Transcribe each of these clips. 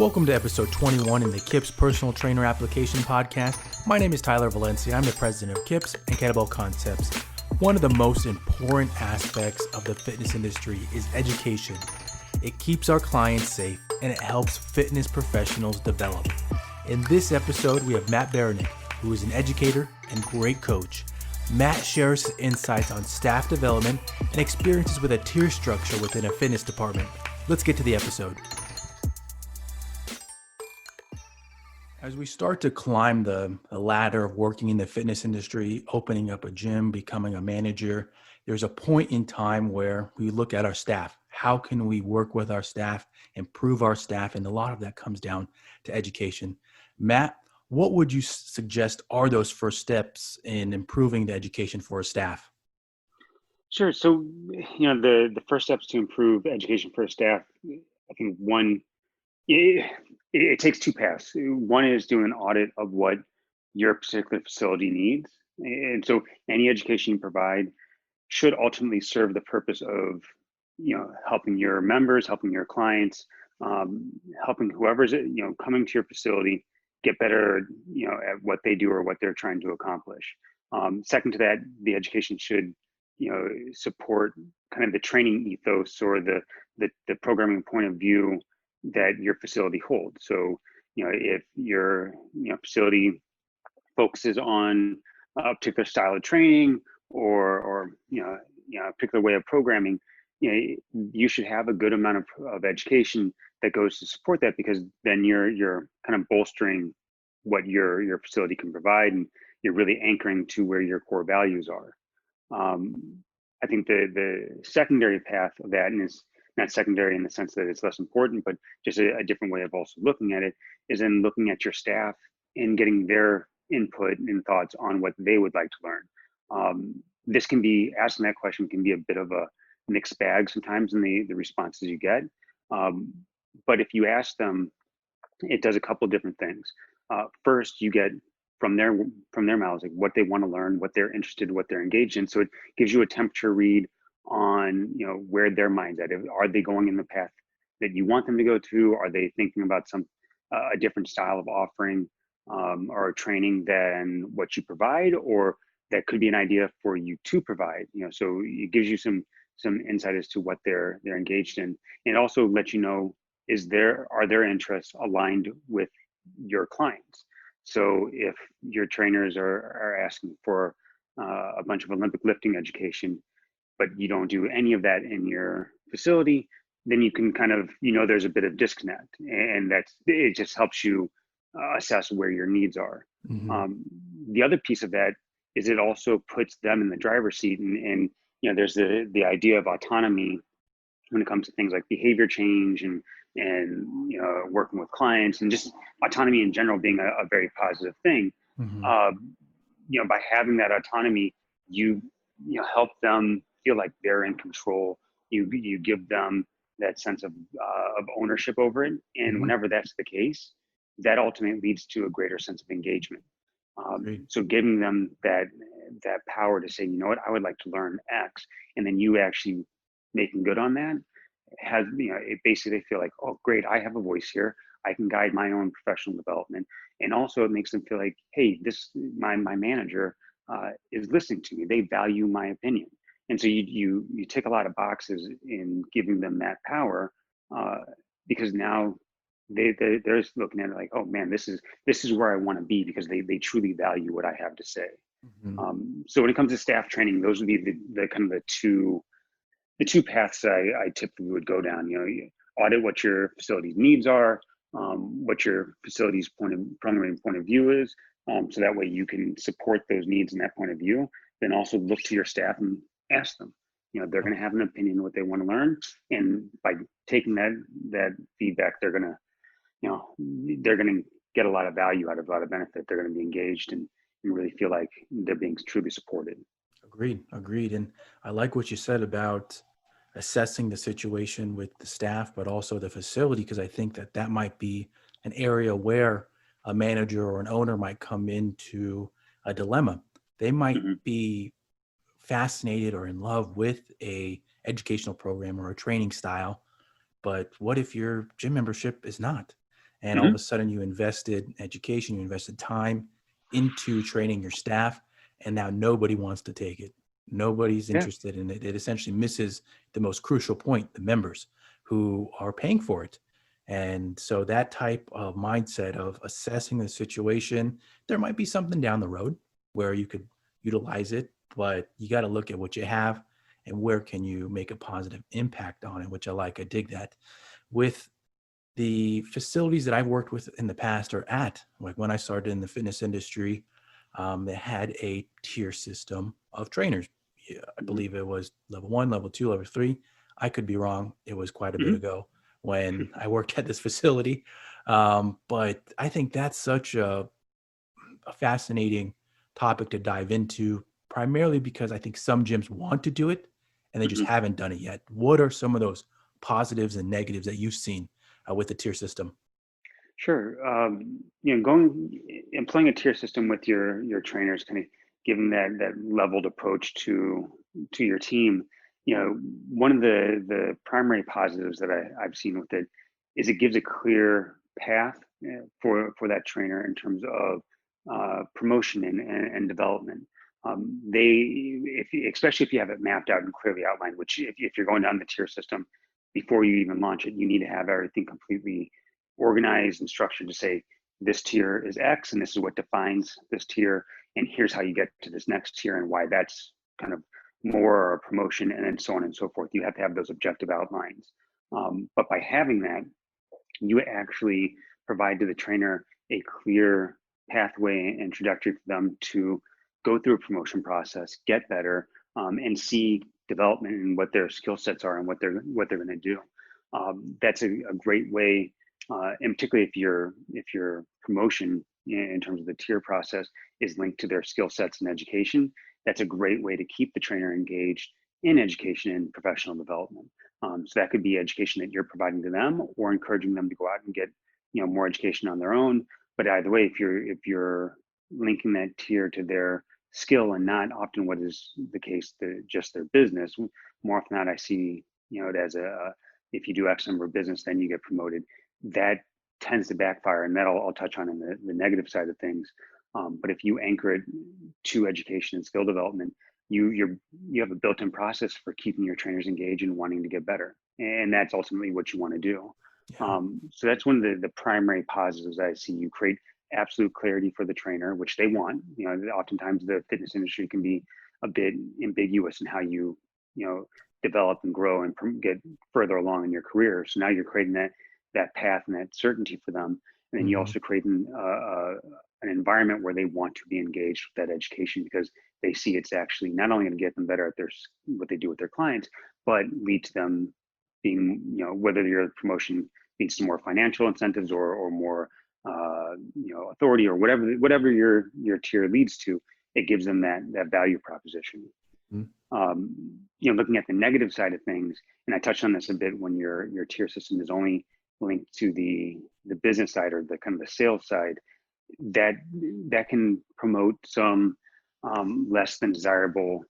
Welcome to episode 21 in the KIPS Personal Trainer Application Podcast. My name is Tyler Valencia. I'm the president of KIPS and Kettlebell Concepts. One of the most important aspects of the fitness industry is education. It keeps our clients safe and it helps fitness professionals develop. In this episode, we have Matt Berenc, who is an educator and great coach. Matt shares his insights on staff development and experiences with a tier structure within a fitness department. Let's get to the episode. As we start to climb the ladder of working in the fitness industry, opening up a gym, becoming a manager, there's a point in time where we look at our staff. How can we work with our staff, improve our staff? And a lot of that comes down to education. Matt, what would you suggest are those first steps in improving the education for a staff? Sure. So, the first steps to improve education for staff, I think it takes two paths. One is doing an audit of what your particular facility needs. And so any education you provide should ultimately serve the purpose of, helping your members, helping your clients, helping whoever's, coming to your facility get better, at what they do or what they're trying to accomplish. Second to that, the education should, support kind of the training ethos or the programming point of view that your facility holds. So, if your facility focuses on a particular style of training or a particular way of programming, you should have a good amount of education that goes to support that, because then you're kind of bolstering what your facility can provide, and you're really anchoring to where your core values are. I think the secondary path of that, and it's not secondary in the sense that it's less important, but just a different way of also looking at it, is in looking at your staff and getting their input and thoughts on what they would like to learn. This can be, asking that question can be a bit of a mixed bag sometimes in the responses you get. But if you ask them, it does a couple different things. First, you get from their mouths, like what they want to learn, what they're interested in, what they're engaged in. So it gives you a temperature read on where their mind's at. Are they going in the path that you want them to go to? Are they thinking about a different style of offering or training than what you provide, or that could be an idea for you to provide? So it gives you some insight as to what they're engaged in, and also let you know, are their interests aligned with your clients? So if your trainers are asking for a bunch of Olympic lifting education, but you don't do any of that in your facility, then you can kind of, there's a bit of disconnect, and it just helps you assess where your needs are. Mm-hmm. The other piece of that is it also puts them in the driver's seat, and there's the idea of autonomy when it comes to things like behavior change and working with clients, and just autonomy in general being a very positive thing. Mm-hmm. By having that autonomy, you help them feel like they're in control. You give them that sense of ownership over it, and mm-hmm. whenever that's the case, that ultimately leads to a greater sense of engagement. So giving them that power to say, what, I would like to learn X, and then you actually making good on that, has it basically, they feel like, oh great, I have a voice here, I can guide my own professional development. And also it makes them feel like, hey, my manager is listening to me, they value my opinion. And so you tick a lot of boxes in giving them that power, because now they're looking at it like, oh man, this is where I want to be, because they truly value what I have to say. Mm-hmm. So when it comes to staff training, those would be the kind of the two paths I typically would go down. You audit what your facility's needs are, what your facility's primary point of view is, so that way you can support those needs and that point of view. Then also look to your staff and ask them. They're going to have an opinion what they want to learn, and by taking that feedback, they're going to get a lot of value out of, a lot of benefit. They're going to be engaged and really feel like they're being truly supported. Agreed. And I like what you said about assessing the situation with the staff, but also the facility, because I think that might be an area where a manager or an owner might come into a dilemma. They might mm-hmm. be fascinated or in love with a educational program or a training style, but what if your gym membership is not? and all of a sudden you invested education, you invested time into training your staff, and now nobody wants to take it. Nobody's Yeah. interested in it. It essentially misses the most crucial point, the members who are paying for it. And so that type of mindset of assessing the situation, there might be something down the road where you could utilize it, but you got to look at what you have and where can you make a positive impact on it, which I like. I dig that. With the facilities that I've worked with in the past or at, like when I started in the fitness industry, they had a tier system of trainers. Yeah, I Mm-hmm. believe it was level 1, level 2, level 3. I could be wrong. It was quite a bit Mm-hmm. ago when I worked at this facility. But I think that's such a fascinating topic to dive into, primarily because I think some gyms want to do it and they just Mm-hmm. haven't done it yet. What are some of those positives and negatives that you've seen with the tier system? Sure. Employing a tier system with your trainers, kind of giving that leveled approach to your team. One of the primary positives that I've seen with it is it gives a clear path for that trainer in terms of promotion and development. Especially if you have it mapped out and clearly outlined, which if you're going down the tier system before you even launch it, you need to have everything completely organized and structured to say this tier is X and this is what defines this tier, and here's how you get to this next tier and why that's kind of more a promotion, and then so on and so forth. You have to have those objective outlines. But by having that, you actually provide to the trainer a clear pathway and trajectory for them to go through a promotion process, get better, and see development in what their skill sets are and what they're going to do. That's a great way, and particularly if your promotion in terms of the tier process is linked to their skill sets and education. That's a great way to keep the trainer engaged in education and professional development. So that could be education that you're providing to them, or encouraging them to go out and get more education on their own. But either way, if you're linking that tier to their skill and not often what is the case, just their business, more often than not I see it as if you do X number of business, then you get promoted. That tends to backfire, and that I'll touch on in the negative side of things. But if you anchor it to education and skill development, you have a built-in process for keeping your trainers engaged and wanting to get better, and that's ultimately what you want to do. Yeah. So that's one of the primary positives I see. You create absolute clarity for the trainer, which they want. Oftentimes the fitness industry can be a bit ambiguous in how you develop and grow and get further along in your career. So now you're creating that path and that certainty for them, and then you Mm-hmm. also create an environment where they want to be engaged with that education, because they see it's actually not only going to get them better at what they do with their clients, but lead to them being, whether your promotion leads to more financial incentives or more authority, or whatever your tier leads to, it gives them that value proposition. Looking at the negative side of things, and I touched on this a bit, when your tier system is only linked to the business side or the kind of the sales side, that can promote some less than desirable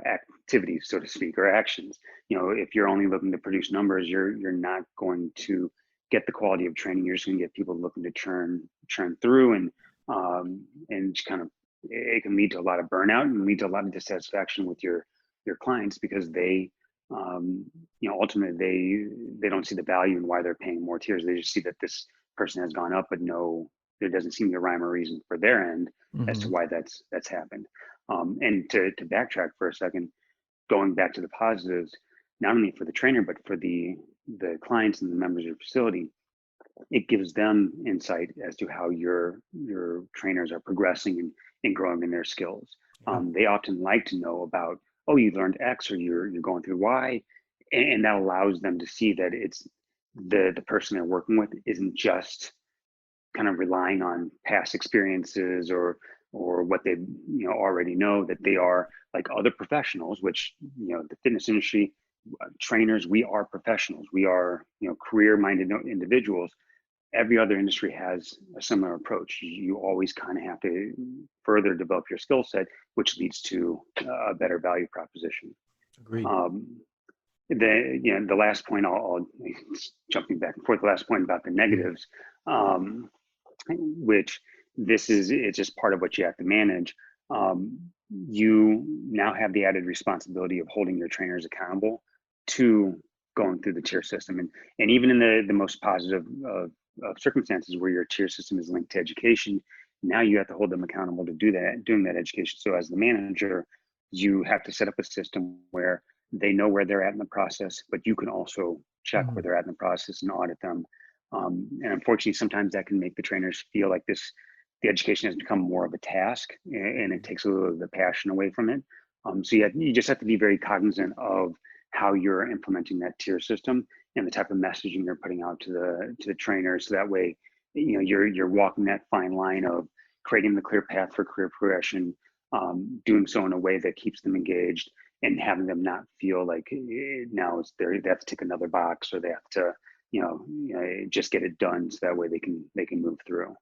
activities, so to speak, or actions. If you're only looking to produce numbers, you're not going to get the quality of training. You're just going to get people looking to churn through, and just kind of, it can lead to a lot of burnout and lead to a lot of dissatisfaction with your clients, because they ultimately they don't see the value in why they're paying more tiers. They just see that this person has gone up, but there doesn't seem to be a rhyme or reason for their end as to Mm-hmm. why that's happened. And to backtrack for a second, going back to the positives, not only for the trainer but for the clients and the members of your facility, it gives them insight as to how your trainers are progressing and growing in their skills. Yeah. They often like to know about, oh, you learned X, or you're going through Y, and that allows them to see that it's the person they're working with isn't just kind of relying on past experiences or what they already know, that they are like other professionals, which the fitness industry, trainers, we are professionals, we are career minded individuals. Every other industry has a similar approach. You always kind of have to further develop your skill set, which leads to a better value proposition. Agreed. um, the last point, I'll jumping back and forth, the last point about the negatives, which it's just part of what you have to manage. You now have the added responsibility of holding your trainers accountable to going through the tier system. And even in the most positive of circumstances where your tier system is linked to education, now you have to hold them accountable to doing that education. So as the manager, you have to set up a system where they know where they're at in the process, but you can also check where they're at in the process and audit them. And unfortunately, sometimes that can make the trainers feel like the education has become more of a task, and it takes a little of the passion away from it. So you just have to be very cognizant of how you're implementing that tier system and the type of messaging you're putting out to the trainers. So that way, you're walking that fine line of creating the clear path for career progression, doing so in a way that keeps them engaged, and having them not feel like now they have to tick another box, or they have to just get it done, so that way they can move through.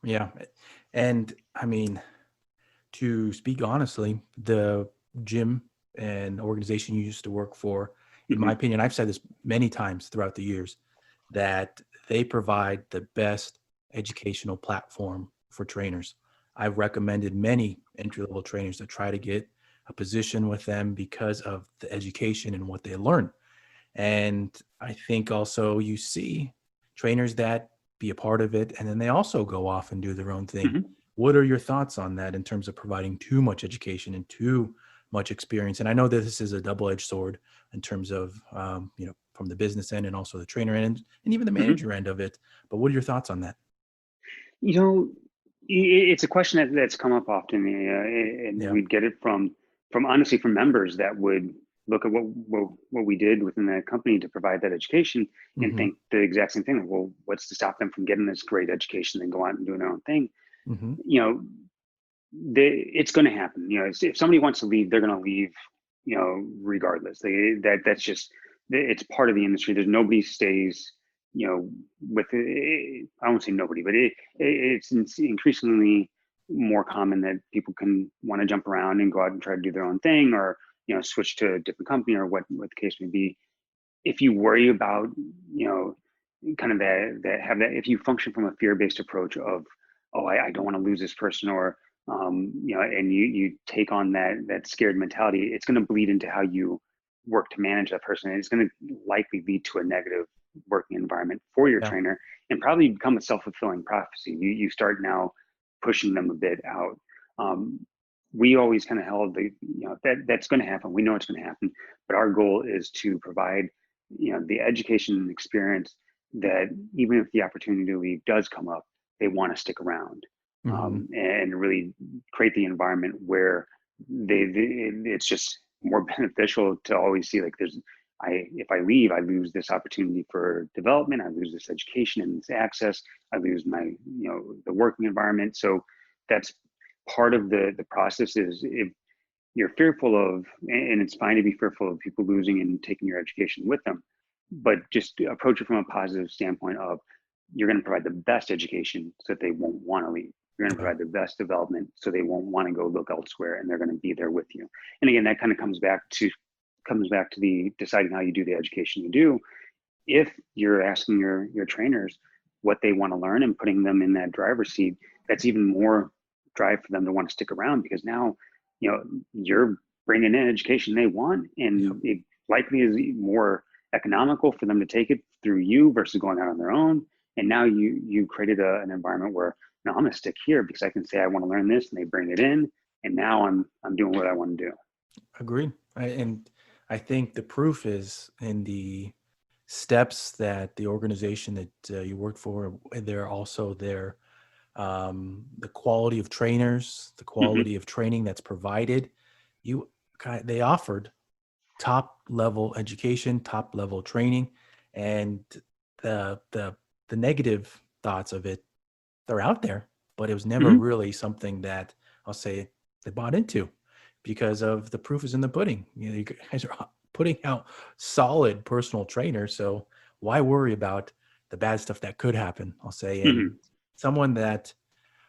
Yeah. And I mean, to speak honestly, the gym and organization you used to work for, in my opinion, I've said this many times throughout the years, that they provide the best educational platform for trainers. I've recommended many entry-level trainers to try to get a position with them because of the education and what they learn. And I think also you see trainers that be a part of it, and then they also go off and do their own thing. What are your thoughts on that in terms of providing too much education and too much experience? And I know that this is a double-edged sword in terms of, from the business end and also the trainer end and even the manager end of it. But what are your thoughts on that? It's a question that's come up often, and we'd get it from honestly from members that would look at what we did within that company to provide that education and think the exact same thing. Like, well, what's to stop them from getting this great education and go out and doing their own thing? It's going to happen. If somebody wants to leave, they're going to leave, regardless. That's just, it's part of the industry. There's nobody stays, with it. I won't say nobody, but it's increasingly more common that people can want to jump around and go out and try to do their own thing, or switch to a different company, or what the case may be. If you worry about, kind of that, if you function from a fear-based approach of, oh, I don't want to lose this person, or and you take on that scared mentality, it's going to bleed into how you work to manage that person. And it's going to likely lead to a negative working environment for your trainer, and probably become a self-fulfilling prophecy. You start now pushing them a bit out. We always kind of held that's going to happen. We know it's going to happen, but our goal is to provide the education and experience that even if the opportunity to leave does come up, they want to stick around, and really create the environment where it's just more beneficial to always see, like, if I leave, I lose this opportunity for development, I lose this education and this access, I lose my the working environment. So that's part of the process. Is if you're fearful of, and it's fine to be fearful of people losing and taking your education with them, but just approach it from a positive standpoint of, you're going to provide the best education so that they won't want to leave. You're going to provide the best development so they won't want to go look elsewhere, and they're going to be there with you. And again, that kind of comes back to the deciding how you do the education you do. If you're asking your trainers what they want to learn and putting them in that driver's seat, that's even more drive for them to want to stick around, because now you're bringing in education they want, and it likely is more economical for them to take it through you versus going out on their own. And now you created an environment where, no, I'm going to stick here because I can say I want to learn this, and they bring it in, and now I'm doing what I want to do. Agreed. And I think the proof is in the steps that the organization that you work for, they're also there. The quality of trainers, the quality of training that's provided. They offered top level education, top level training, and the negative thoughts of it, they're out there, but it was never really something that I'll say they bought into, because of the proof is in the pudding. You guys are putting out solid personal trainers, so why worry about the bad stuff that could happen? I'll say, and someone that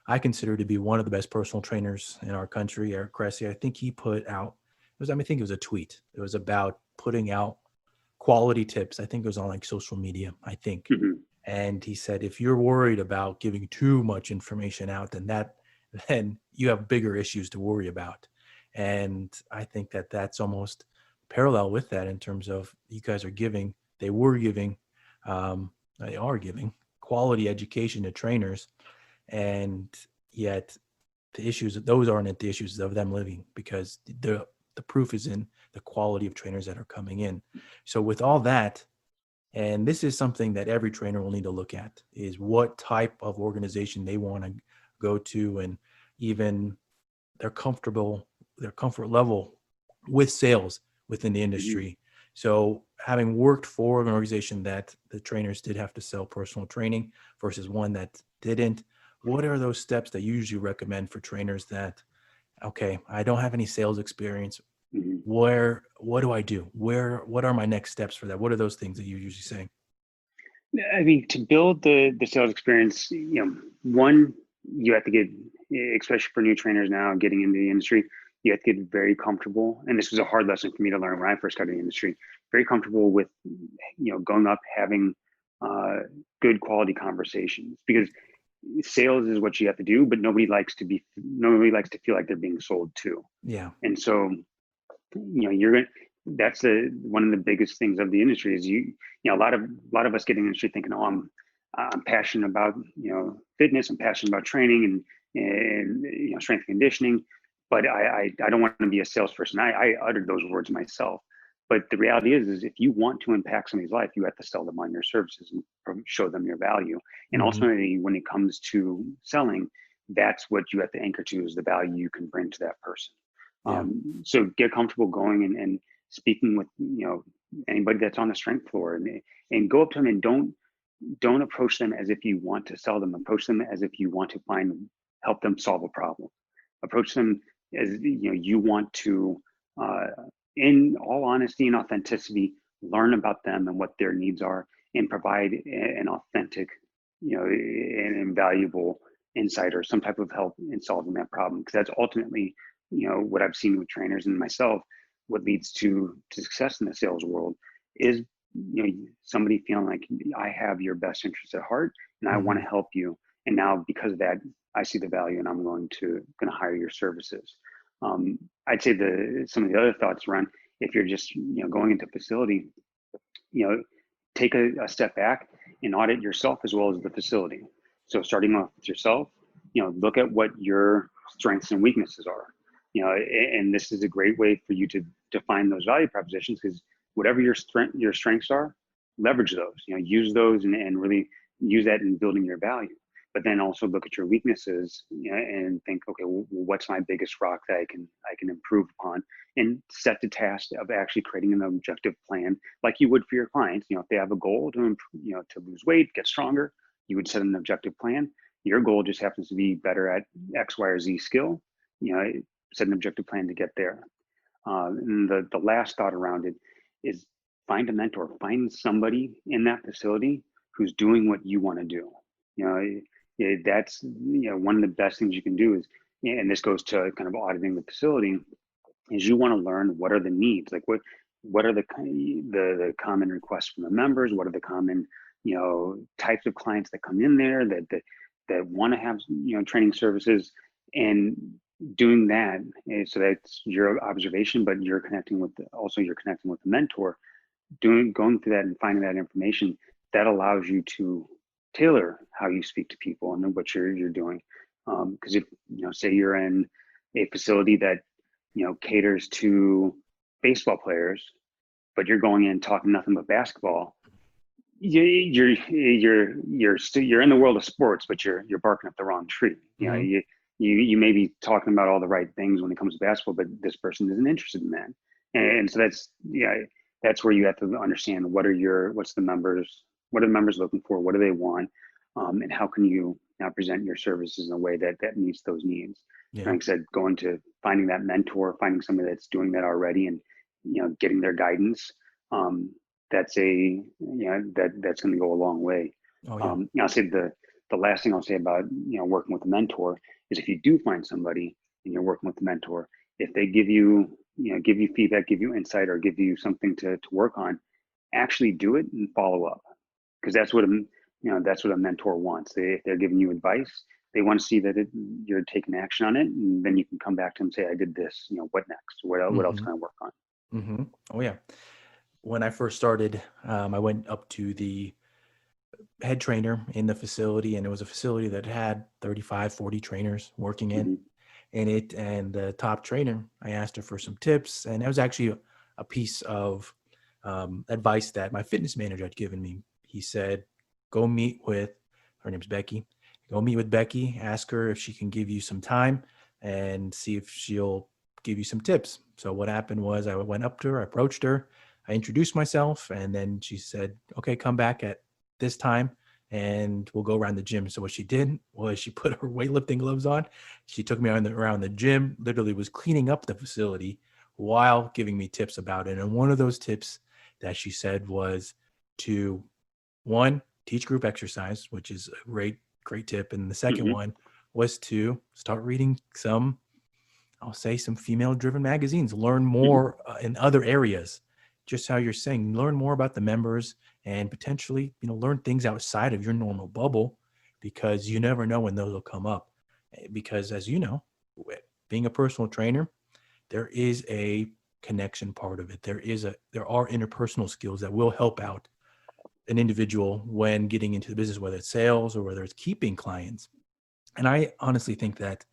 I consider to be one of the best personal trainers in our country, Eric Cressy, I think he put out, I think it was a tweet. It was about putting out quality tips. I think it was on like social media, I think. And he said, if you're worried about giving too much information out, then you have bigger issues to worry about. And I think that that's almost parallel with that in terms of you guys they are giving quality education to trainers. And yet those aren't the issues of them living, because the proof is in the quality of trainers that are coming in. So with all that, and this is something that every trainer will need to look at, is what type of organization they want to go to, and even their comfort level with sales within the Mhm. industry. So having worked for an organization that the trainers did have to sell personal training versus one that didn't, what are those steps that you usually recommend for trainers that, okay, I don't have any sales experience. Mhm. What do I do? What are my next steps for that? What are those things that you usually say? I mean, to build the sales experience, one, you have to get, especially for new trainers now getting into the industry, you have to get very comfortable. And this was a hard lesson for me to learn when I first got in the industry. Very comfortable with, going up, having uh, good quality conversations, because sales is what you have to do, but nobody likes to feel like they're being sold to. Yeah. And so, you're going that's one of the biggest things of the industry is a lot of us get in the industry thinking, oh, I'm passionate about, fitness, I'm passionate about training and strength and conditioning, but I don't want to be a salesperson. I uttered those words myself. But the reality is if you want to impact somebody's life, you have to sell them on your services and show them your value. And Mm-hmm. ultimately, when it comes to selling, that's what you have to anchor to, is the value you can bring to that person. Yeah. So get comfortable going and speaking with anybody that's on the strength floor, and go up to them, and don't approach them as if you want to sell them. Approach them as if you want to help them solve a problem. Approach them as you want to, uh, in all honesty and authenticity, learn about them and what their needs are, and provide an authentic, and invaluable insight or some type of help in solving that problem. Because that's ultimately, what I've seen with trainers and myself, what leads to success in the sales world is, somebody feeling like, I have your best interest at heart and I want Mm-hmm. to help you. And now because of that, I see the value and I'm going to hire your services. I'd say some of the other thoughts around, if you're just going into facility, take a step back and audit yourself as well as the facility. So starting off with yourself, look at what your strengths and weaknesses are. And this is a great way for you to define those value propositions, because whatever your strengths are, leverage those. Use those and really use that in building your value. But then also look at your weaknesses, and think, okay, well, what's my biggest rock that I can improve upon, and set the task of actually creating an objective plan, like you would for your clients. If they have a goal to improve, to lose weight, get stronger, you would set an objective plan. Your goal just happens to be better at X, Y, or Z skill. Set an objective plan to get there. And the last thought around it is, find a mentor, find somebody in that facility who's doing what you want to do. That's one of the best things you can do is, and this goes to kind of auditing the facility, is you want to learn what are the needs, like what are the common requests from the members, what are the common types of clients that come in there that want to have training services, and doing that. So that's your observation, but you're connecting with the mentor, going through that and finding that information that allows you to tailor how you speak to people and what you're doing. Because if say you're in a facility that caters to baseball players, but you're going in talking nothing but basketball, you're in the world of sports, but you're barking up the wrong tree. Mm-hmm. You may be talking about all the right things when it comes to basketball, but this person isn't interested in that. And so that's where you have to understand what are the members looking for, what do they want, and how can you now present your services in a way that meets those needs. Yeah. Like I said, going to finding that mentor, finding somebody that's doing that already, and getting their guidance. That's that's going to go a long way. Oh yeah. I'll say the last thing I'll say about working with a mentor is, if you do find somebody and you're working with a mentor, if they give you feedback, give you insight, or give you something to work on, actually do it and follow up, because that's what that's what a mentor wants. If they're giving you advice, they want to see that you're taking action on it, and then you can come back to them and say, I did this, what next? What else Mm-hmm. can I work on? Mm-hmm. Oh yeah. When I first started, I went up to the head trainer in the facility, and it was a facility that had 35, 40 trainers working in it. And the top trainer, I asked her for some tips, and that was actually a piece of advice that my fitness manager had given me. He said, go meet with, her name's Becky, go meet with Becky, ask her if she can give you some time and see if she'll give you some tips. So what happened was I went up to her, I approached her, I introduced myself, and then she said, okay, come back at this time and we'll go around the gym. So what she did was she put her weightlifting gloves on. She took me around the gym, literally was cleaning up the facility while giving me tips about it. And one of those tips that she said was to, one, teach group exercise, which is a great tip. And the second Mm-hmm. one was to start reading I'll say some female driven magazines, learn Mm-hmm. more in other areas, just how you're saying, learn more about the members and potentially, learn things outside of your normal bubble, because you never know when those will come up. Because as you know, being a personal trainer, there is a connection part of it. There are interpersonal skills that will help out an individual when getting into the business, whether it's sales or whether it's keeping clients. And I honestly think that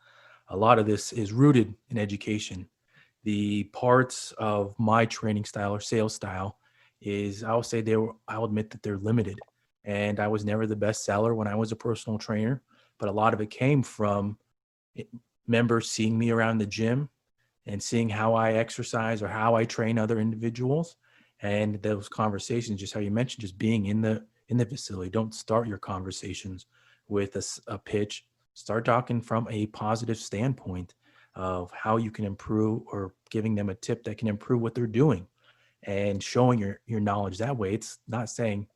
a lot of this is rooted in education. The parts of my training style or sales style is, I'll admit that they're limited. And I was never the best seller when I was a personal trainer, but a lot of it came from members seeing me around the gym and seeing how I exercise or how I train other individuals. And those conversations, just how you mentioned, just being in the facility. Don't start your conversations with a pitch. Start talking from a positive standpoint of how you can improve, or giving them a tip that can improve what they're doing, and showing your knowledge that way. It's not saying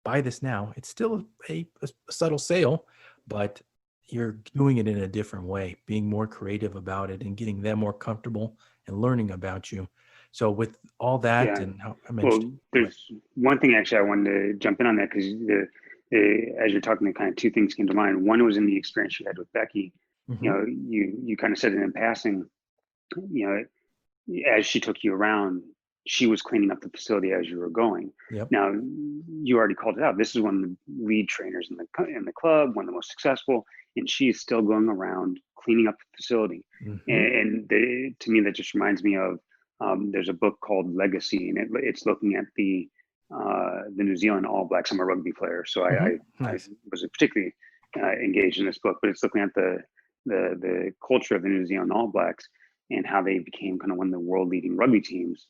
buy this now. It's still a subtle sale, but you're doing it in a different way, being more creative about it and getting them more comfortable and learning about you. So with all that, Yeah. and how I mentioned, Well, there's one thing actually I wanted to jump in on that, because as you're talking, the kind of two things came to mind. One was in the experience you had with Becky. mm-hmm, You kind of said it in passing. You as she took you around, she was cleaning up the facility as you were going. yep, Now, you already called it out. This is one of the lead trainers in the club, one of the most successful, and she is still going around cleaning up the facility. mm-hmm, And to me, that just reminds me of there's a book called Legacy, and it's looking at the New Zealand All Blacks. I'm a rugby player, so mm-hmm, I nice, was particularly engaged in this book. But it's looking at the culture of the New Zealand All Blacks and how they became kind of one of the world leading rugby teams.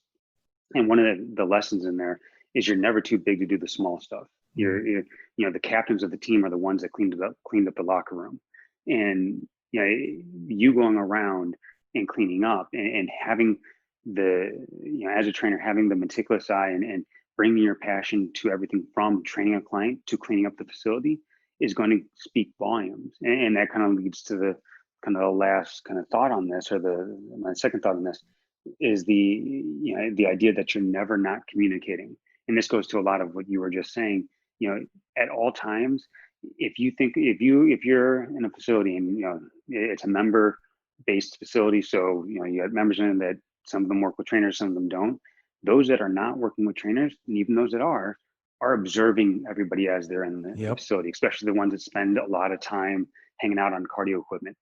And one of the lessons in there is you're never too big to do the small stuff. mm-hmm, The captains of the team are the ones that cleaned up the locker room, and you going around and cleaning up, and having as a trainer, having the meticulous eye, and bringing your passion to everything from training a client to cleaning up the facility is going to speak volumes. And that kind of leads to the kind of the last kind of thought on this, or my second thought on this, is the idea that you're never not communicating. And this goes to a lot of what you were just saying. At all times, if you're in a facility, and it's a member based facility, so you have members in it that some of them work with trainers, some of them don't. Those that are not working with trainers, and even those that are observing everybody as they're in the yep, facility, especially the ones that spend a lot of time hanging out on cardio equipment.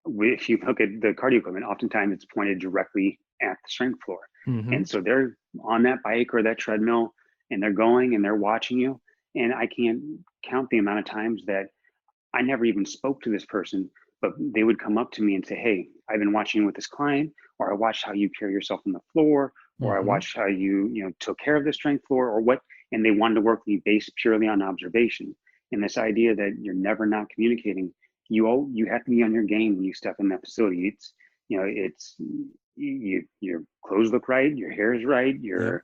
If you look at the cardio equipment, oftentimes it's pointed directly at the strength floor. mm-hmm, And so they're on that bike or that treadmill, and they're going and they're watching you. And I can't count the amount of times that I never even spoke to this person, but they would come up to me and say, hey, I've been watching you with this client, or I watched how you carry yourself on the floor, or I mm-hmm. watched how you took care of the strength floor, or what. And they wanted to work with you based purely on observation. And this idea that you're never not communicating, you have to be on your game when you step in that facility. It's your clothes look right, your hair is right, Yep.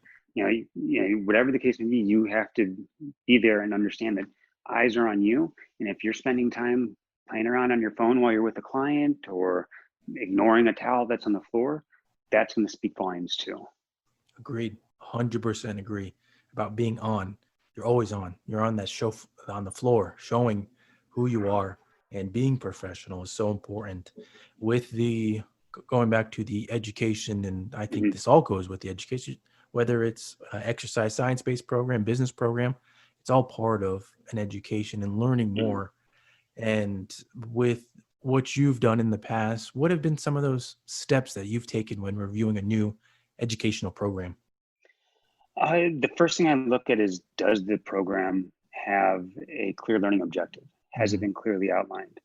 whatever the case may be, you have to be there and understand that eyes are on you. And if you're spending time playing around on your phone while you're with a client, or ignoring a towel that's on the floor, that's going to speak volumes too. Agreed. 100% agree about being on. you're always on. You're on that show on the floor, showing who you are, and being professional is so important. With the going back to the education, and I think Hmm. this all goes with the education, whether it's exercise science based program, business program, it's all part of an education and learning Hmm. more. And with what you've done in the past, what have been some of those steps that you've taken when reviewing a new educational program? The first thing I look at is, does the program have a clear learning objective? Has it Hmm. been clearly outlined?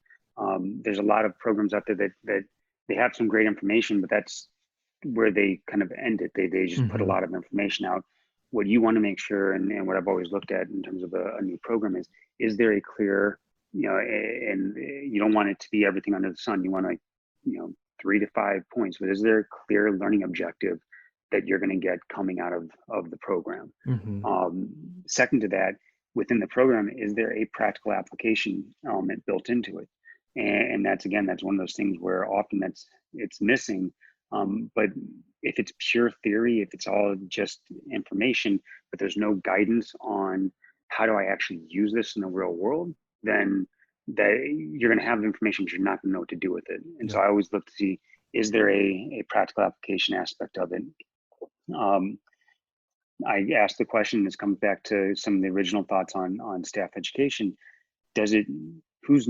There's a lot of programs out there that they have some great information, but that's where they kind of end it. They just put a Hmm. lot of information out. What you want to make sure, and what I've always looked at in terms of a new program is there a clear, and you don't want it to be everything under the sun. You want like, 3 to 5 points, but is there a clear learning objective that you're going to get coming out of the program? Hmm. Um, Second to that, within the program, is there a practical application element built into it? And that's, again, that's one of those things where often it's missing. But if it's pure theory, if it's all just information, but there's no guidance on how do I actually use this in the real world, then that you're going to have information, but you're not going to know what to do with it. And so Yep. I always look to see, is there a practical application aspect of it? Um, I asked the question. This comes back to some of the original thoughts on staff education. Does it whose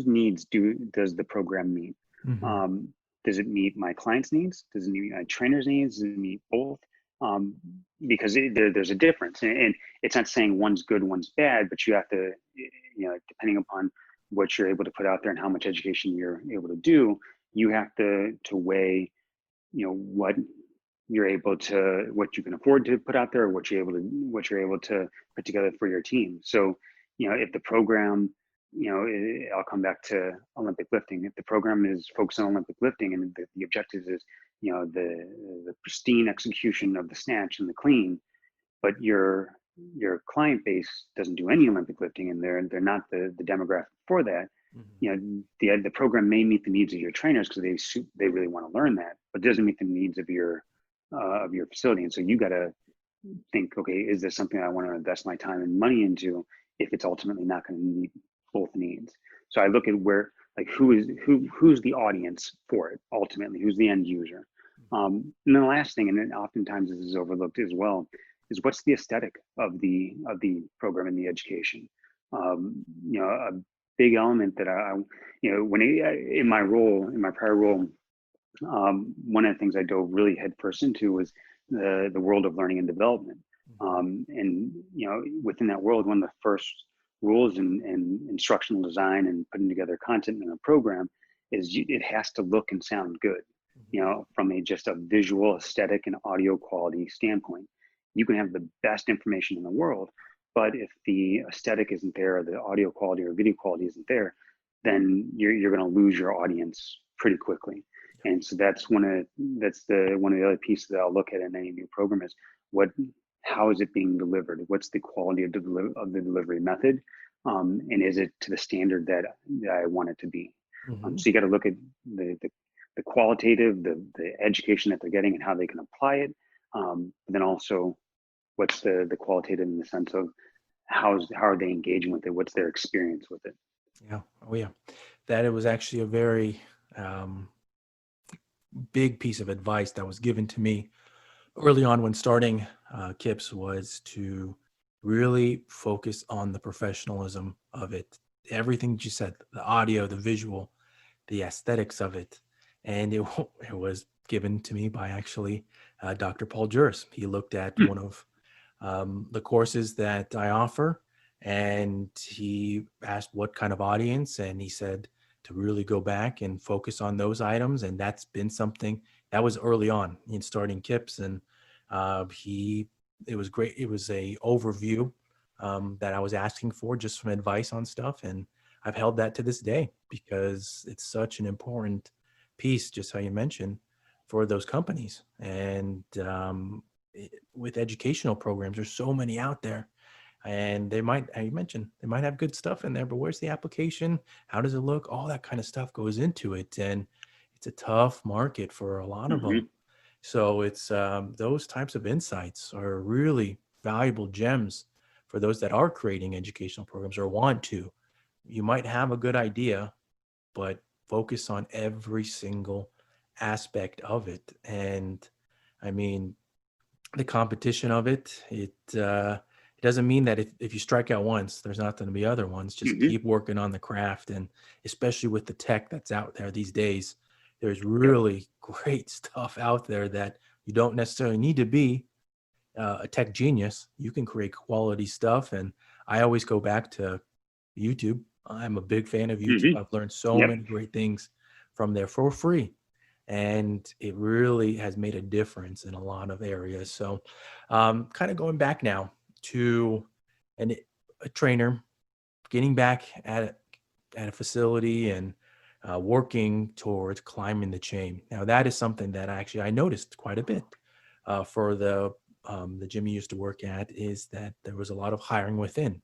needs does the program meet? Hmm. Um, does it meet my client's needs? Does it meet my trainer's needs? Does it meet both? Um, because there's a difference, and it's not saying one's good, one's bad, but you have to, depending upon what you're able to put out there and how much education you're able to do, you have to weigh, what you're able to, what you can afford to put out there, or what you're able to put together for your team. So, if the program, I'll come back to Olympic lifting. If the program is focused on Olympic lifting and the objective is, the pristine execution of the snatch and the clean, but your client base doesn't do any Olympic lifting, and they're not the demographic for that. Hmm. The program may meet the needs of your trainers because they really want to learn that, but it doesn't meet the needs of your facility. And so you got to think, okay, is this something I want to invest my time and money into if it's ultimately not going to meet both needs? So I look at where, like, who's the audience for it ultimately, who's the end user. And then the last thing, and then oftentimes this is overlooked as well, is what's the aesthetic of the program and the education. A big element that in my role, in my prior role, one of the things I dove really headfirst into was the world of learning and development. And within that world, one of the first rules in instructional design and putting together content in a program is it has to look and sound good. From just a visual, aesthetic, and audio quality standpoint, you can have the best information in the world, but if the aesthetic isn't there, or the audio quality or video quality isn't there, then you're going to lose your audience pretty quickly. And so one of the other pieces that I'll look at in any new program is what how is it being delivered? What's the quality of the delivery method, and is it to the standard that I want it to be? Hmm. So you got to look at the qualitative, the education that they're getting, and how they can apply it. But then also, what's the qualitative in the sense of how are they engaging with it? What's their experience with it? Yeah. Oh, yeah. That it was actually a very um, big piece of advice that was given to me early on when starting KIPS was to really focus on the professionalism of it. Everything you said, the audio, the visual, the aesthetics of it. And it was given to me by actually Dr. Paul Juris. He looked at Hmm. one of the courses that I offer, and he asked what kind of audience, and he said to really go back and focus on those items. And that's been something that was early on in starting KIPS. And he, it was great. It was a overview that I was asking for, just some advice on stuff. And I've held that to this day because it's such an important piece, just how you mentioned, for those companies. And with educational programs, there's so many out there, and they might, you mentioned, they might have good stuff in there, but where's the application? How does it look? All that kind of stuff goes into it, and it's a tough market for a lot of them. Hmm. So it's those types of insights are really valuable gems for those that are creating educational programs or want to, you might have a good idea, but focus on every single aspect of it. And I mean, the competition of it doesn't mean that if you strike out once, there's not going to be other ones. Just Hmm. keep working on the craft. And especially with the tech that's out there these days, there's Yep. really great stuff out there that you don't necessarily need to be a tech genius. You can create quality stuff. And I always go back to YouTube. I'm a big fan of YouTube. Hmm. I've learned so Yep. many great things from there for free. And it really has made a difference in a lot of areas. So, kind of going back now to an, a trainer, getting back at a facility and working towards climbing the chain. Now, that is something that I noticed quite a bit for the gym you used to work at, is that there was a lot of hiring within.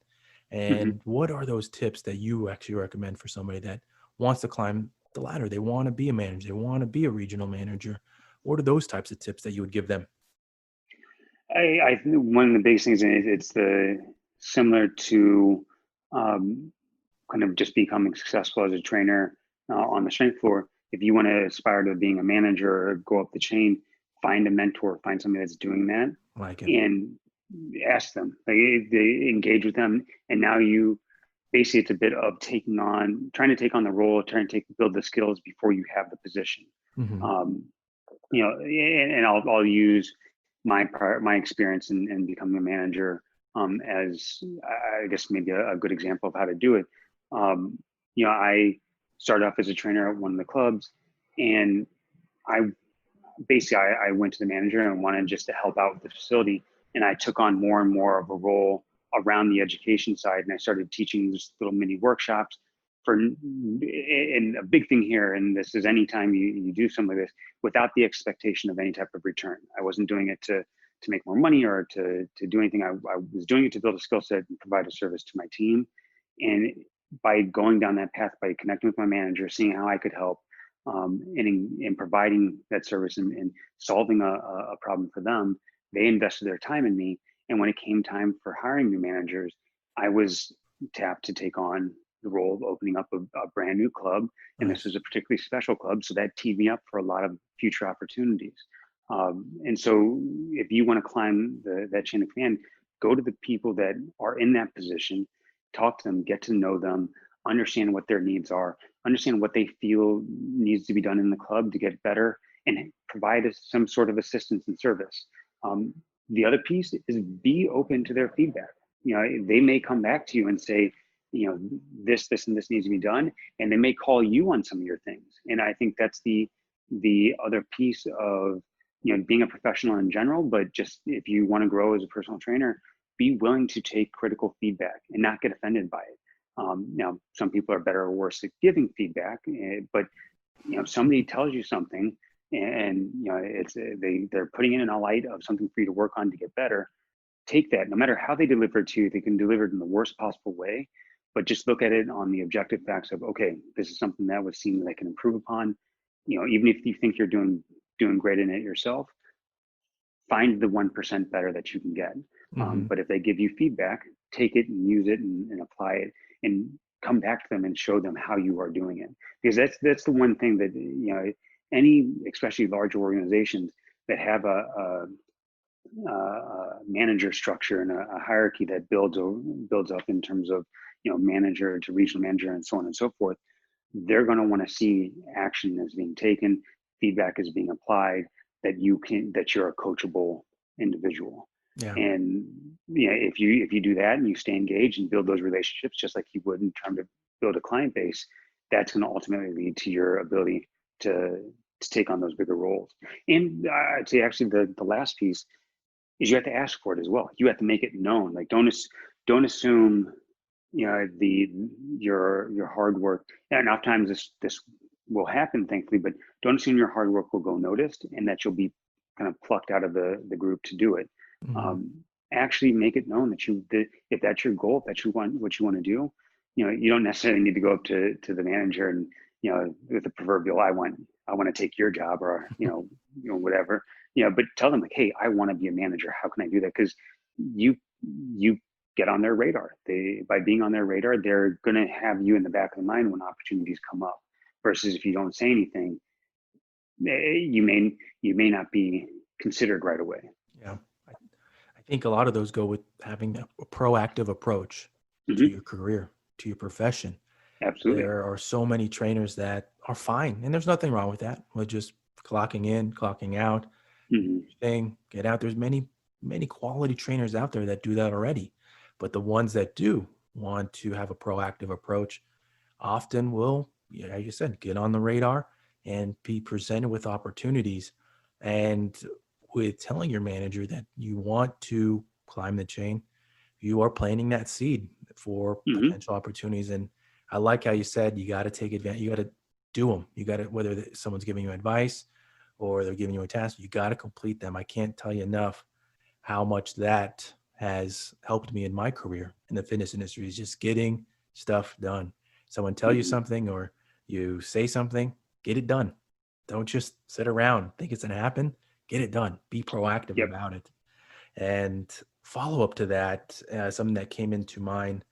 Hmm. And what are those tips that you actually recommend for somebody that wants to climb the ladder? They want to be a manager, they want to be a regional manager. What are those types of tips that you would give them? I think one of the biggest things, and it's the similar to um, kind of just becoming successful as a trainer on the strength floor. If you want to aspire to being a manager or go up the chain, find a mentor, find somebody that's doing that, Like it. and ask them. Like, they engage with them, and now you basically, it's a bit of trying to take on the role, trying to build the skills before you have the position. Hmm. Um, and I'll use my experience in becoming a manager as I guess maybe a good example of how to do it. Um, I started off as a trainer at one of the clubs, and I I went to the manager and wanted just to help out with the facility, and I took on more and more of a role around the education side, and I started teaching just little mini workshops for. And a big thing here, and this is anytime you do something like this without the expectation of any type of return. I wasn't doing it to make more money or to do anything. I was doing it to build a skill set and provide a service to my team. And by going down that path, by connecting with my manager, seeing how I could help, in providing that service and solving a problem for them, they invested their time in me. And when it came time for hiring new managers, I was tapped to take on the role of opening up a brand new club. And this Nice. was a particularly special club. So that teed me up for a lot of future opportunities. And so if you want to climb that chain of command, go to the people that are in that position, talk to them, get to know them, understand what their needs are, understand what they feel needs to be done in the club to get better, and provide some sort of assistance and service. Um, the other piece is be open to their feedback. They may come back to you and say, this, and this needs to be done, and they may call you on some of your things. And I think that's the other piece of being a professional in general, but just if you want to grow as a personal trainer, be willing to take critical feedback and not get offended by it. Now, some people are better or worse at giving feedback, but somebody tells you something, and it's they're putting it in a light of something for you to work on to get better. Take that, no matter how they deliver it to you, they can deliver it in the worst possible way, but just look at it on the objective facts of, okay, this is something that was seen that I can improve upon. Even if you think you're doing great in it yourself, find the 1% better that you can get. Hmm. But if they give you feedback, take it and use it and apply it, and come back to them and show them how you are doing it. Because that's the one thing that any, especially larger organizations that have a manager structure and a hierarchy that builds up in terms of manager to regional manager and so on and so forth. They're going to want to see action is being taken, feedback is being applied, that you're a coachable individual. Yeah. And if you do that and you stay engaged and build those relationships just like you would in terms of build a client base, that's going to ultimately lead to your ability to take on those bigger roles. And I'd say actually the last piece is you have to ask for it as well. You have to make it known. Like, don't assume the your hard work. And oftentimes this will happen, thankfully, but don't assume your hard work will go noticed and that you'll be kind of plucked out of the group to do it. Hmm. Um, Actually make it known that if that's your goal, if that's what you want to do, you don't necessarily need to go up to the manager and with the proverbial I want to take your job, or whatever, but tell them like, hey, I want to be a manager, how can I do that? Because you you get on their radar. By being on their radar, they're going to have you in the back of the mind when opportunities come up. Versus if you don't say anything, you may not be considered right away. Yeah. I think a lot of those go with having a proactive approach to Hmm. your career, to your profession. Absolutely. There are so many trainers that are fine, and there's nothing wrong with that. We're just clocking in, clocking out, Hmm. thing, get out. There's many quality trainers out there that do that already. But the ones that do want to have a proactive approach often will, yeah, like you said, get on the radar and be presented with opportunities. And with telling your manager that you want to climb the chain, you are planting that seed for Hmm. potential opportunities. And I like how you said you got to take advantage. You got to do them. You got to, whether someone's giving you advice or they're giving you a task, you got to complete them. I can't tell you enough how much that has helped me in my career in the fitness industry, is just getting stuff done. Someone tell you Hmm. something or you say something, get it done. Don't just sit around, think it's going to happen. Get it done. Be proactive Yep. about it. And follow up to that, something that came into mind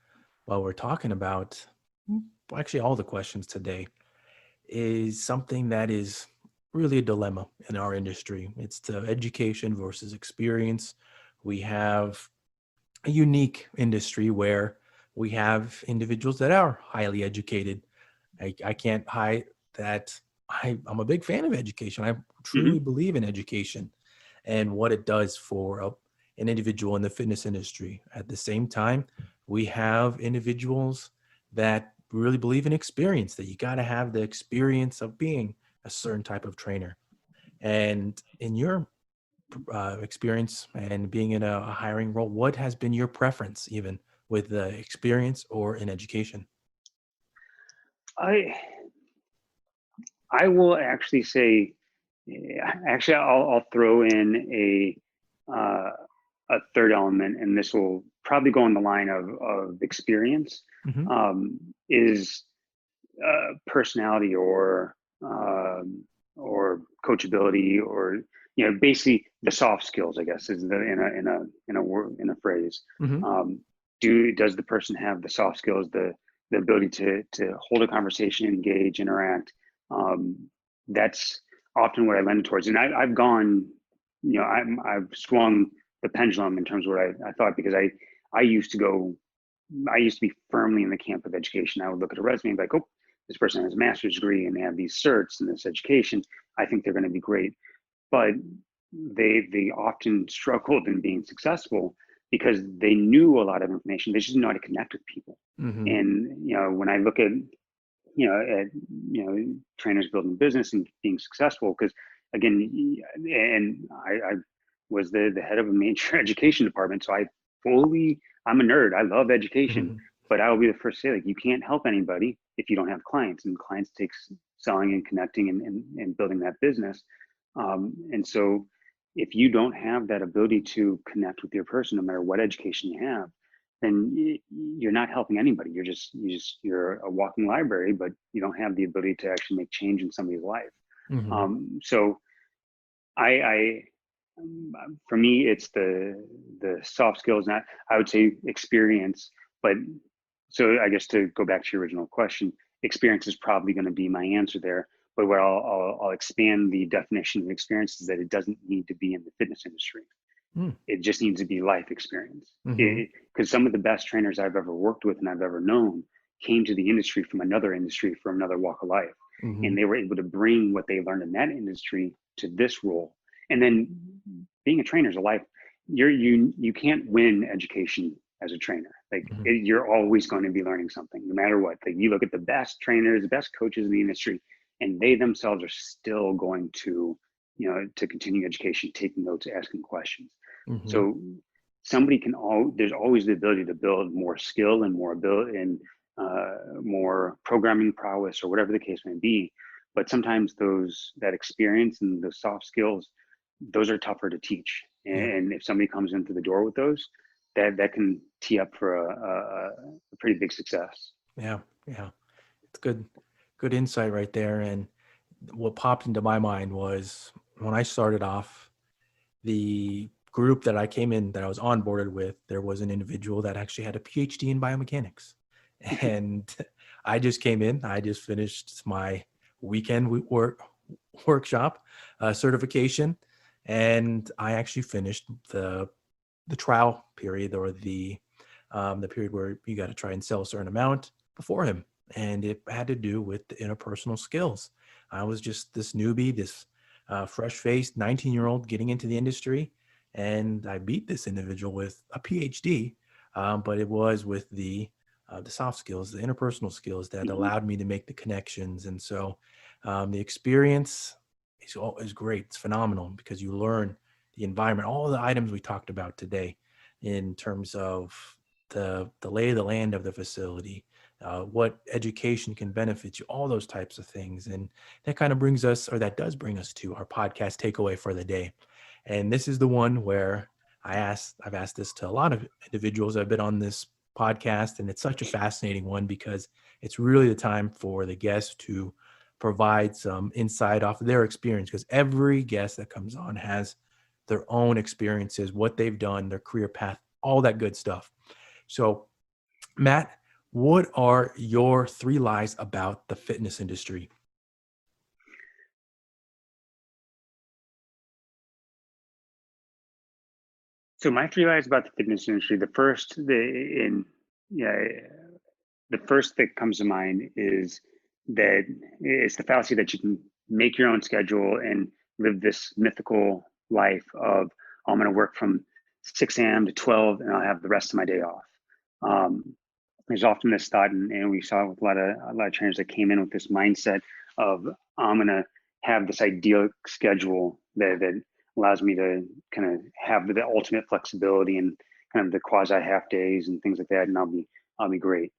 while we're talking about, well, actually all the questions today, is something that is really a dilemma in our industry. It's the education versus experience. We have a unique industry where we have individuals that are highly educated. I can't hide that I'm a big fan of education. I Hmm. truly believe in education and what it does for an individual in the fitness industry. At the same time, we have individuals that really believe in experience, that you got to have the experience of being a certain type of trainer. And in your experience and being in a hiring role, what has been your preference, even with the experience or in education? I I will actually say, actually, I'll throw in uh, a third element, and this will probably go on the line of experience, Hmm. is personality or coachability, or basically the soft skills, I guess, is in a word, in a phrase. Hmm. Um, does the person have the soft skills, the ability to hold a conversation, engage, interact? Um, that's often what I lend towards, and I've gone, I've swung the pendulum in terms of what I thought, because I used to go I used to be firmly in the camp of education. I would look at a resume and be like, oh, this person has a master's degree and they have these certs and this education. I think they're going to be great. But they often struggled in being successful because they knew a lot of information. They just didn't know how to connect with people. Hmm. And when I look at trainers building business and being successful, because again, and I was the head of a major education department, so I'm a nerd. I love education, Hmm. but I will be the first to say, like, you can't help anybody if you don't have clients, and clients takes selling and connecting and building that business. And so if you don't have that ability to connect with your person, no matter what education you have, then you're not helping anybody. You're a walking library, but you don't have the ability to actually make change in somebody's life. Hmm. So I for me, it's the soft skills, not, I would say, experience. But so I guess to go back to your original question, experience is probably going to be my answer there. But where I'll expand the definition of experience is that it doesn't need to be in the fitness industry. It just needs to be life experience. Hmm. Because some of the best trainers I've ever worked with and I've ever known came to the industry from another industry, from another walk of life. And Hmm. they were able to bring what they learned in that industry to this role. And then being a trainer is a life. You can't win education as a trainer. Like, Hmm. you're always going to be learning something, no matter what. Like, you look at the best trainers, the best coaches in the industry, and they themselves are still going to continue education, taking notes, asking questions. Hmm. So there's always the ability to build more skill and more ability and more programming prowess, or whatever the case may be. But sometimes that experience and the soft skills, those are tougher to teach. Yeah. And if somebody comes in through the door with those, that can tee up for a pretty big success. Yeah. Yeah. It's good insight right there. And what popped into my mind was when I started off, the group that I came in, that I was onboarded with, there was an individual that actually had a PhD in biomechanics. And I just came in, I just finished my weekend workshop certification. And I actually finished the trial period, or the period where you got to try and sell a certain amount before him. And it had to do with the interpersonal skills. I was just this newbie, this fresh-faced 19-year-old getting into the industry. And I beat this individual with a PhD, but it was with the soft skills, the interpersonal skills that Mhm. allowed me to make the connections. And so the experience is great. It's phenomenal because you learn the environment, all the items we talked about today in terms of the lay of the land of the facility, what education can benefit you, all those types of things. And that kind of brings us, or that does bring us to our podcast takeaway for the day. And this is the one where I've asked this to a lot of individuals that have been on this podcast, and it's such a fascinating one because it's really the time for the guest to provide some insight off of their experience, because every guest that comes on has their own experiences, what they've done, their career path, all that good stuff. So, Matt, what are your 3 lies about the fitness industry? So my 3 lies about the fitness industry. Yeah, the first that comes to mind is that it's the fallacy that you can make your own schedule and live this mythical life of, oh, I'm going to work from 6 a.m. to 12 and I'll have the rest of my day off. Um, there's often this thought, and we saw it with a lot of trainers that came in with this mindset of, I'm going to have this ideal schedule that allows me to kind of have the ultimate flexibility and kind of the quasi half days and things like that, and I'll be great.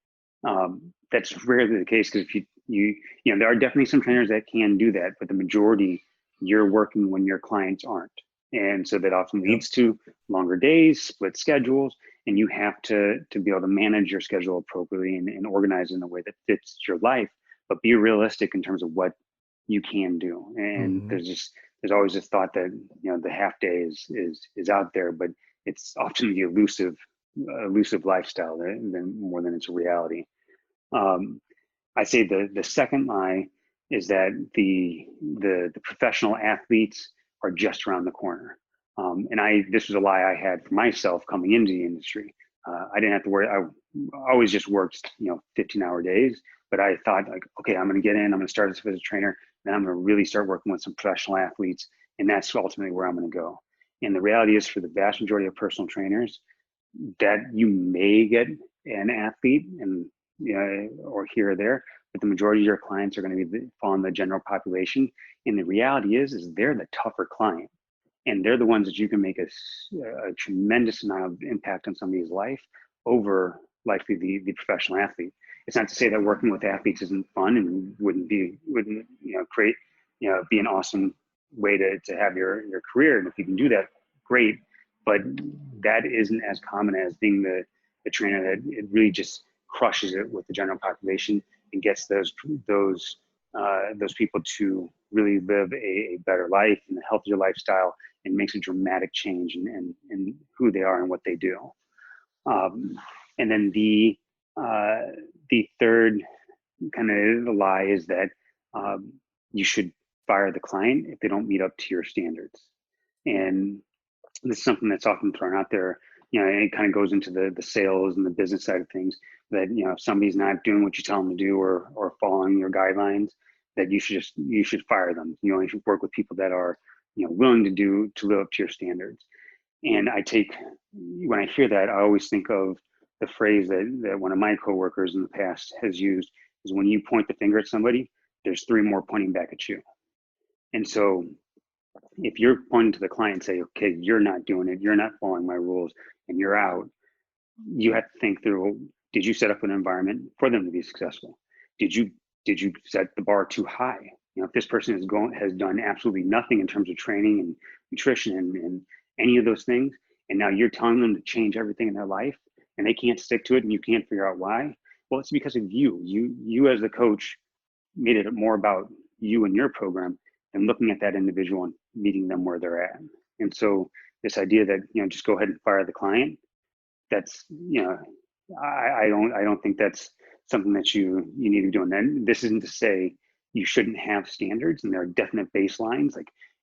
That's rarely the case, because if you know, there are definitely some trainers that can do that, but the majority, you're working when your clients aren't, and so that often Yep. leads to longer days, split schedules, and you have to be able to manage your schedule appropriately and organize in a way that fits your life, but be realistic in terms of what you can do. And Hmm. there's always this thought that, you know, the half day is out there, but it's often the elusive lifestyle than more than it's a reality. Um, I say the second lie is that the professional athletes are just around the corner. And this was a lie I had for myself coming into the industry. I didn't have to worry. I always just worked, 15-hour days, but I thought, like, okay, I'm going to get in, I'm going to start as a trainer, then I'm going to really start working with some professional athletes, and that's ultimately where I'm going to go. And the reality is, for the vast majority of personal trainers, that you may get an athlete and, or here or there, but the majority of your clients are going to be fall in the general population. And the reality is they're the tougher client, and they're the ones that you can make a tremendous amount of impact on somebody's life over likely the professional athlete. It's not to say that working with athletes isn't fun and wouldn't create, be an awesome way to have your career. And if you can do that, great. But that isn't as common as being the trainer that it really just crushes it with the general population and gets those people to really live a better life and a healthier lifestyle, and makes a dramatic change in who they are and what they do. And then the third kind of the lie is that you should fire the client if they don't meet up to your standards. And this is something that's often thrown out there. And it kind of goes into the sales and the business side of things, that, if somebody's not doing what you tell them to do, or following your guidelines, that you should fire them. You should work with people that are, willing to live up to your standards. And when I hear that, I always think of the phrase that one of my coworkers in the past has used, is, when you point the finger at somebody, there's 3 more pointing back at you. And so if you're pointing to the client and say, okay, you're not doing it, you're not following my rules, and you're out, you have to think through, well, did you set up an environment for them to be successful? Did you set the bar too high? If this person has done absolutely nothing in terms of training and nutrition and any of those things, and now you're telling them to change everything in their life, and they can't stick to it, and you can't figure out why, well, it's because of you. You as the coach made it more about you and your program than looking at that individual and meeting them where they're at. And so this idea that, just go ahead and fire the client, that's, I don't think that's something that you need to do. And then this isn't to say you shouldn't have standards, and there are definite baselines,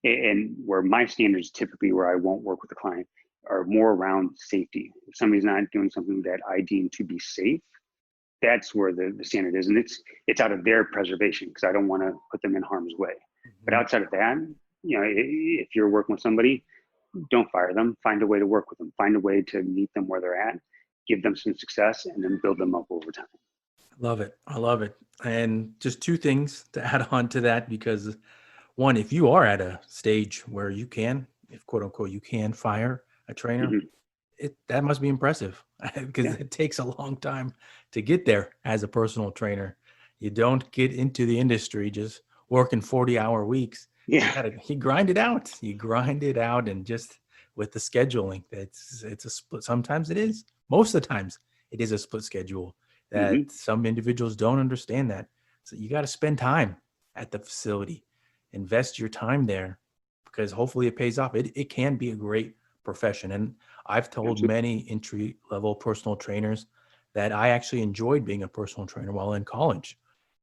and where my standards typically where I won't work with the client are more around safety. If somebody's not doing something that I deem to be safe, that's where the standard is. And it's out of their preservation, because I don't want to put them in harm's way. But outside of that, if you're working with somebody, don't fire them. Find a way to work with them. Find a way to meet them where they're at, give them some success, and then build them up over time. Love it. I love it. And just two things to add on to that, because one, if you are at a stage where you can, if quote unquote, you can fire a trainer, that must be impressive, because it takes a long time to get there as a personal trainer. You don't get into the industry just working 40-hour weeks. You grind it out. You grind it out, and just with the scheduling, it's a split. Sometimes it is. Most of the times it is a split schedule that some individuals don't understand that. So you got to spend time at the facility, invest your time there, because hopefully it pays off. It can be a great profession. And I've told many entry-level personal trainers that I actually enjoyed being a personal trainer while in college,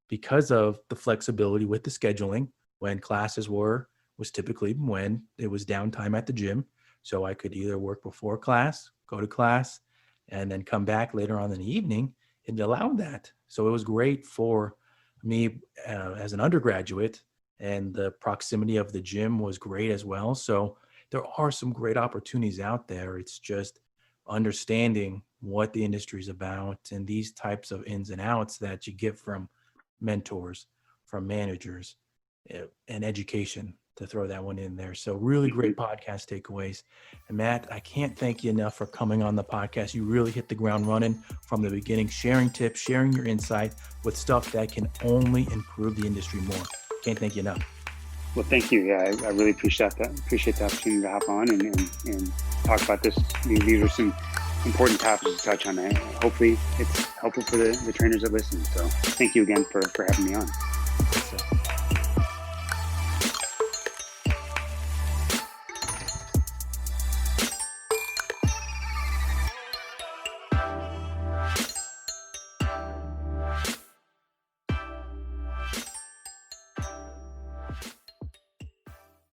because of the flexibility with the scheduling. When classes was typically when it was downtime at the gym. So I could either work before class, go to class, and then come back later on in the evening. It allowed that. So it was great for me as an undergraduate, and the proximity of the gym was great as well. So there are some great opportunities out there. It's just understanding what the industry is about and these types of ins and outs that you get from mentors, from managers, and education, to throw that one in there. So really great podcast takeaways. And Matt, I can't thank you enough for coming on the podcast. You really hit the ground running from the beginning, sharing tips, sharing your insight with stuff that can only improve the industry more. Can't thank you enough. Well, thank you. Yeah, I really appreciate that. Appreciate the opportunity to hop on and talk about this. These are some important topics to touch on. Hopefully it's helpful for the trainers that listen. So thank you again for having me on. So.